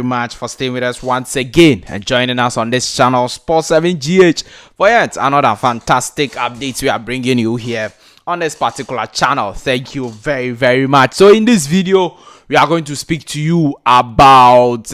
Much for staying with us once again and joining us on this channel Sport 7GH for yet another fantastic updates we are bringing you here on this particular channel. Thank you very much. So in this video we are going to speak to you about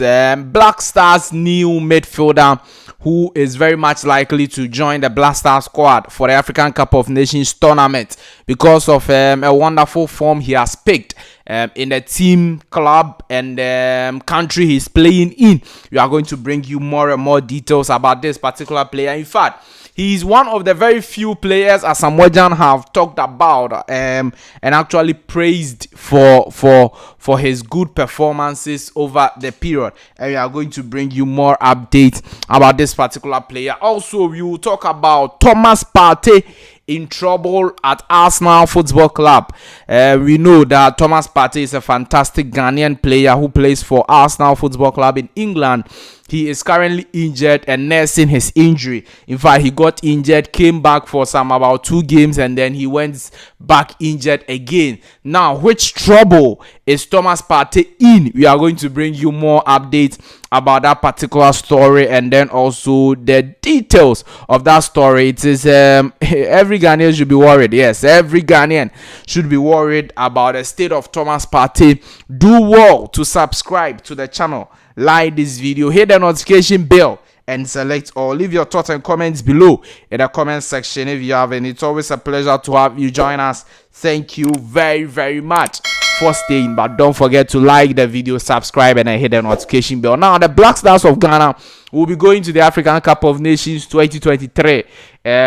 Black Stars new midfielder who is very much likely to join the Black Star squad for the African Cup of Nations tournament because of a wonderful form he has picked in the team, club and country he's playing in. We are going to bring you more and more details about this particular player. In fact, he is one of the very few players Asamoah have talked about and actually praised for his good performances over the period. And we are going to bring you more updates about this particular player. Also, we will talk about Thomas Partey in trouble at Arsenal Football Club. We know that Thomas Partey is a fantastic Ghanaian player who plays for Arsenal Football Club in England. He is currently injured and nursing his injury. In fact, he got injured, came back for about 2 games, and then he went back injured again. Now, which trouble is Thomas Partey in? We are going to bring you more updates about that particular story and then also the details of that story. It is every Ghanaian should be worried. Yes, every Ghanaian should be worried about the state of Thomas Partey. Do well to subscribe to the channel, like this video, hit the notification bell and select all. Leave your thoughts and comments below in the comment section if you have any. It's always a pleasure to have you join us. Thank you very much for staying, but don't forget to like the video, subscribe and hit the notification bell. Now the Black Stars of Ghana will be going to the African Cup of Nations 2023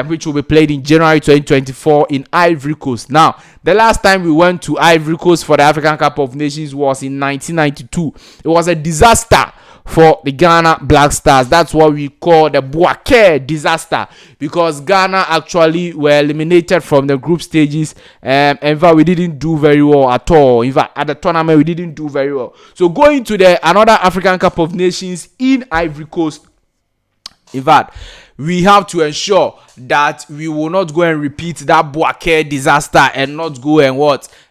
which will be played in January 2024 in Ivory Coast. Now the last time we went to Ivory Coast for the African Cup of Nations was in 1992. It was a disaster for the Ghana Black Stars. That's what we call the Boakere disaster, because Ghana actually were eliminated from the group stages. In fact, we didn't do very well at all. In fact, at the tournament, we didn't do very well. So going to another African Cup of Nations in Ivory Coast, in fact, we have to ensure that we will not go and repeat that Boakere disaster and not go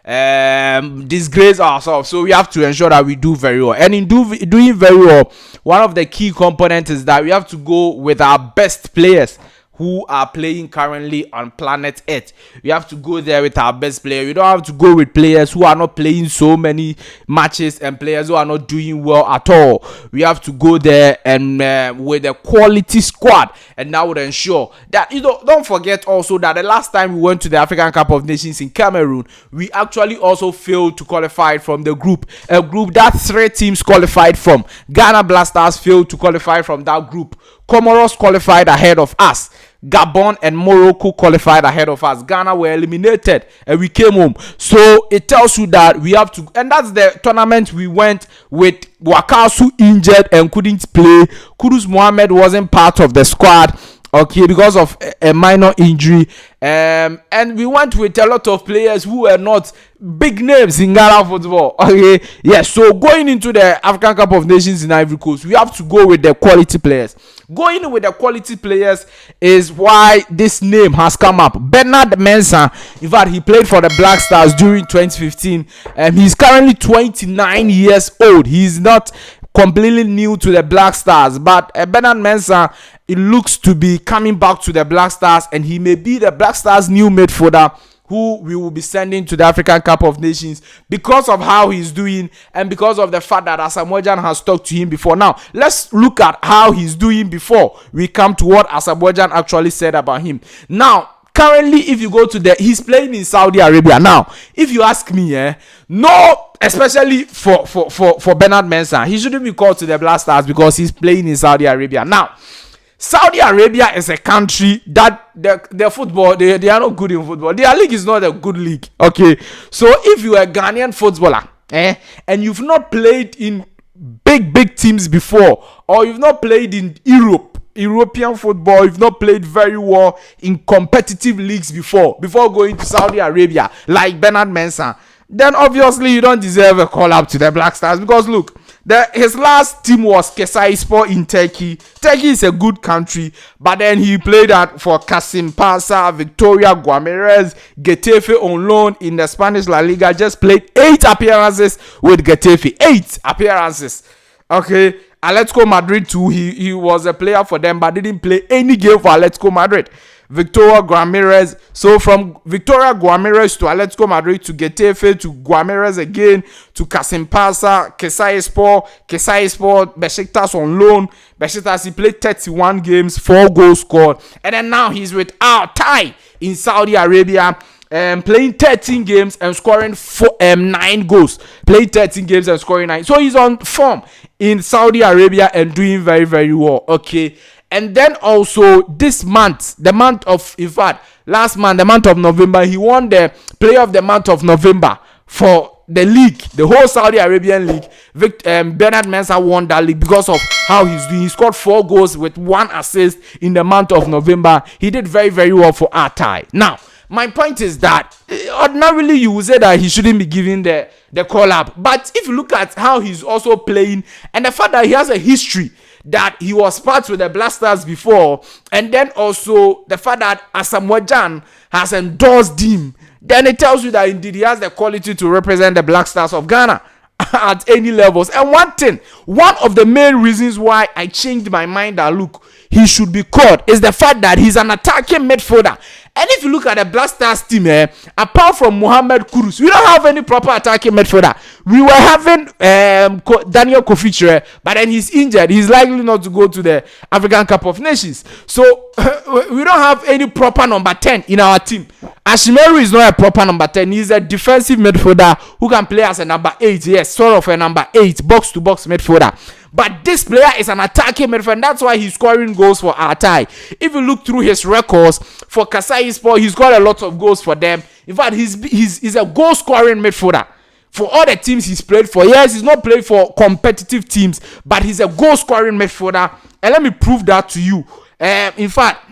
and disgrace ourselves. So we have to ensure that we do very well. And in doing very well, one of the key components is that we have to go with our best players who are playing currently on planet Earth. We have to go there with our best player. We don't have to go with players who are not playing so many matches and players who are not doing well at all. We have to go there and with a quality squad, and that would ensure that, don't forget also that the last time we went to the African Cup of Nations in Cameroon, we actually also failed to qualify from the group, a group that 3 teams qualified from. Ghana Black Stars failed to qualify from that group. Comoros qualified ahead of us. Gabon and Morocco qualified ahead of us. Ghana were eliminated and we came home. So it tells you that we have to, and that's the tournament we went with Wakasu injured and couldn't play. Kudus Mohammed wasn't part of the squad, okay, because of a minor injury. And we went with a lot of players who were not big names in Ghana football. Okay, yes. So going into the African Cup of Nations in Ivory Coast, we have to go with the quality players. Going with the quality players is why this name has come up. Bernard Mensah, in fact, he played for the Black Stars during 2015. He's currently 29 years old. He's not completely new to the Black Stars, but Bernard Mensah, it looks to be coming back to the Black Stars, and he may be the Black Stars new midfielder who we will be sending to the African Cup of Nations because of how he's doing and because of the fact that Asamoah has talked to him before. Now, let's look at how he's doing before we come to what Asamoah actually said about him. Now, currently, if you go to he's playing in Saudi Arabia. Now, if you ask me, no, especially for Bernard Mensah, he shouldn't be called to the Black Stars because he's playing in Saudi Arabia. Now, Saudi Arabia is a country that their football, they are not good in football. Their league is not a good league. Okay, so if you are a Ghanaian footballer and you've not played in big teams before, or you've not played in European football, you've not played very well in competitive leagues before going to Saudi Arabia like Bernard Mensah, then obviously you don't deserve a call up to the Black Stars. Because look, his last team was Kayserispor in Turkey. Turkey is a good country, but then he played for Kasimpasa, Victoria, Guameres, Getafe on loan in the Spanish La Liga. Just played 8 appearances with Getafe. 8 appearances. Okay, Atletico Madrid too. He was a player for them, but didn't play any game for Atletico Madrid. Victoria Guamirez. So from Victoria Guamirez to Atletico Madrid to Getafe to Guamirez again to Kasimpasa, Kesaispor, Besiktas on loan. Besiktas, he played 31 games, 4 goals scored, and then now he's with Al Tai in Saudi Arabia. Playing 13 games and scoring 9 goals. Playing 13 games and scoring 9. So he's on form in Saudi Arabia and doing very, very well. Okay. And then also this month, last month, the month of November, he won the Player of the Month of November for the league, the whole Saudi Arabian league. Bernard Mensah won that league because of how he's doing. He scored 4 goals with 1 assist in the month of November. He did very, very well for Partey. Now, my point is that ordinarily you would say that he shouldn't be given the call up. But if you look at how he's also playing and the fact that he has a history that he was part with the Black Stars before, and then also the fact that Asamoah has endorsed him, then it tells you that indeed he has the quality to represent the Black Stars of Ghana at any levels. And one of the main reasons why I changed my mind that look, he should be called is the fact that he's an attacking midfielder. And if you look at the Black Stars team, apart from Mohamed Kudus, we don't have any proper attacking midfielder. We were having Daniel Kofichire, but then he's injured. He's likely not to go to the African Cup of Nations. So we don't have any proper number 10 in our team. Ashimeru is not a proper number 10. He's a defensive midfielder who can play as a number 8. Yes, sort of a number 8, box-to-box midfielder. But this player is an attacking midfielder, and that's why he's scoring goals for Partey. If you look through his records for Kasaispor, he's got a lot of goals for them. In fact, he's a goal-scoring midfielder for all the teams he's played for. Yes, he's not played for competitive teams, but he's a goal-scoring midfielder. And let me prove that to you. In fact,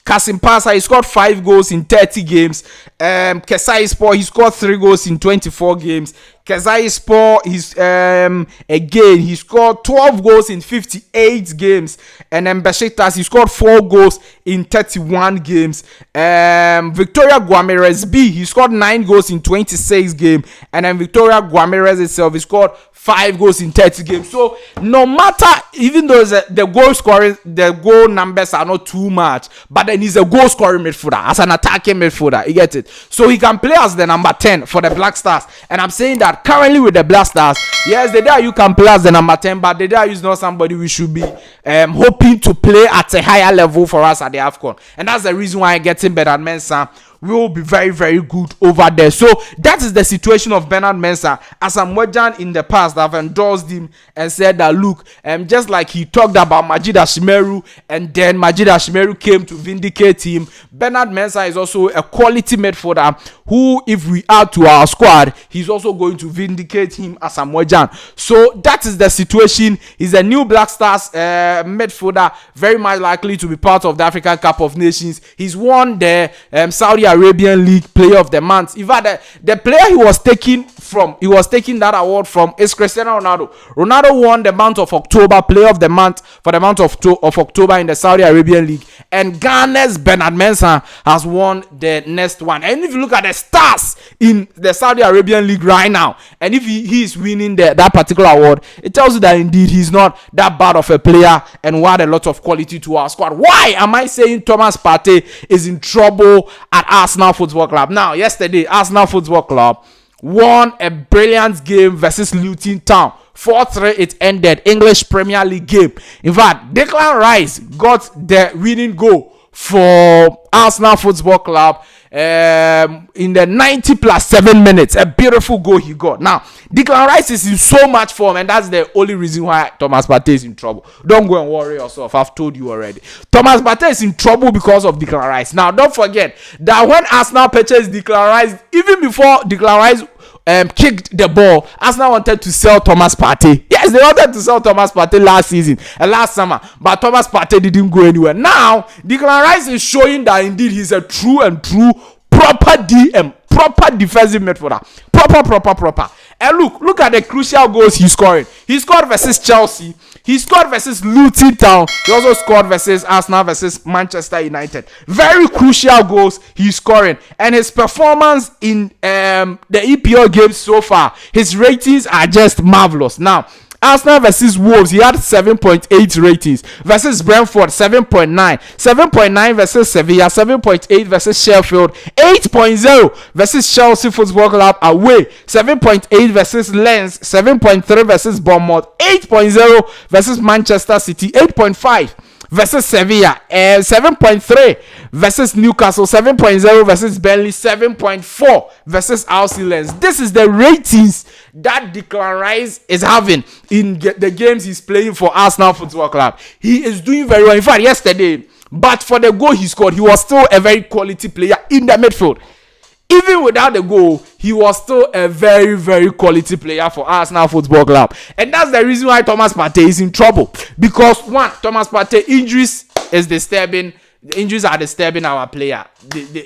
Kasimpasa, he scored 5 goals in 30 games. Kesaispor, he scored 3 goals in 24 games. Kesaispor, he scored 12 goals in 58 games. And then Besiktas, he scored 4 goals in 31 games. Victoria Guamirez B, he scored 9 goals in 26 games. And then Victoria Guamirez itself, he scored 5 goals in 30 games. So no matter, even though the goal numbers are not too much, but then he's a goal scoring midfielder, as an attacking midfielder. You get it? So he can play as the number 10 for the Black Stars. And I'm saying that currently with the Black Stars, yes, the day you can play as the number 10, but the day is not somebody we should be hoping to play at a higher level for us at the AFCON. And that's the reason why I get him better than Mensah. Will be very, very good over there. So that is the situation of Bernard Mensah. Asamoah in the past have endorsed him and said that look, just like he talked about Majid Ashimeru, and then Majid Ashimeru came to vindicate him, Bernard Mensah is also a quality midfielder who, if we add to our squad, he's also going to vindicate him, Asamoah. So that is the situation. He's a new Black Stars midfielder, very much likely to be part of the African Cup of Nations. He's won the Saudi Arabian League Player of the Month. In fact, the player he was taking that award from is Cristiano Ronaldo. Ronaldo won the month of October Player of the Month for the month of October in the Saudi Arabian League, and Ghana's Bernard Mensah has won the next one. And if you look at the stars in the Saudi Arabian League right now, and if he is winning that particular award, it tells you that indeed he's not that bad of a player and will add a lot of quality to our squad. Why am I saying Thomas Partey is in trouble at Arsenal Football Club? Now, yesterday, Arsenal Football Club won a brilliant game versus Luton Town. 4-3 it ended. English Premier League game. In fact, Declan Rice got the winning goal for Arsenal Football Club in the 90+7 minutes. A beautiful goal he got. Now, Declan Rice is in so much form, and that's the only reason why Thomas Partey is in trouble. Don't go and worry yourself. I've told you already. Thomas Partey is in trouble because of Declan Rice. Now, don't forget that when Arsenal purchased Declan Rice, even before Declan Rice kicked the ball, Arsenal wanted to sell Thomas Partey. Yes, they wanted to sell Thomas Partey last season and last summer, but Thomas Partey didn't go anywhere. Now, Declan Rice is showing that indeed he's a true proper DM, proper defensive midfielder, proper. And look at the crucial goals he's scoring. He scored versus Chelsea. He scored versus Luton Town. He also scored versus Arsenal versus Manchester United. Very crucial goals he's scoring. And his performance in the EPL games so far, his ratings are just marvelous. Now, Arsenal versus Wolves, he had 7.8 ratings. Versus Brentford, 7.9. 7.9 versus Sevilla, 7.8 versus Sheffield, 8.0 versus Chelsea Football Club away, 7.8 versus Lens, 7.3 versus Bournemouth, 8.0 versus Manchester City, 8.5 versus Sevilla, 7.3 versus Newcastle, 7.0 versus Burnley, 7.4 versus RC Lens. This is the ratings that Declan Rice is having in the games he's playing for Arsenal Football Club. He is doing very well. In fact, yesterday, but for the goal he scored, he was still a very quality player in the midfield. Even without the goal, he was still a very, very quality player for Arsenal Football Club. And that's the reason why Thomas Partey is in trouble. Because, one, Thomas Partey injuries is disturbing. The injuries are disturbing our player.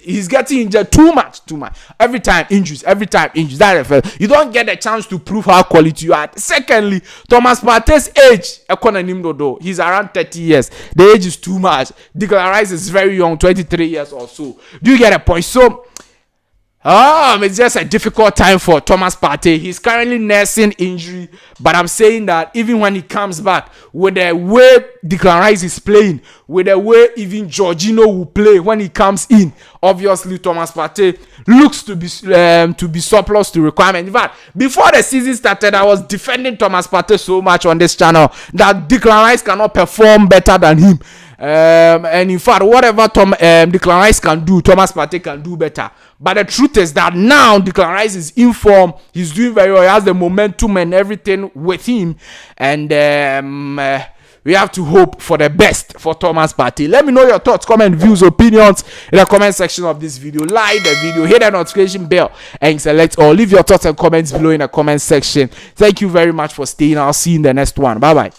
He's getting injured too much. Every time injuries. That you don't get a chance to prove how quality you are. Secondly, Thomas Partey's age, he's around 30 years. The age is too much. Declan Rice is very young, 23 years or so. Do you get a point? So, it's just a difficult time for Thomas Partey. He's currently nursing injury, but I'm saying that even when he comes back, with the way Declan Rice is playing, with the way even Jorginho will play when he comes in, obviously Thomas Partey looks to be surplus to requirement. In fact, before the season started, I was defending Thomas Partey so much on this channel that Declan Rice cannot perform better than him. And in fact, whatever Declan Rice can do, Thomas Partey can do better. But the truth is that now Declan Rice is in form. He's doing very well. He has the momentum and everything with him. And we have to hope for the best for Thomas Partey. Let me know your thoughts, comment, views, opinions in the comment section of this video. Like the video, hit the notification bell, and select or leave your thoughts and comments below in the comment section. Thank you very much for staying. I'll see you in the next one. Bye bye.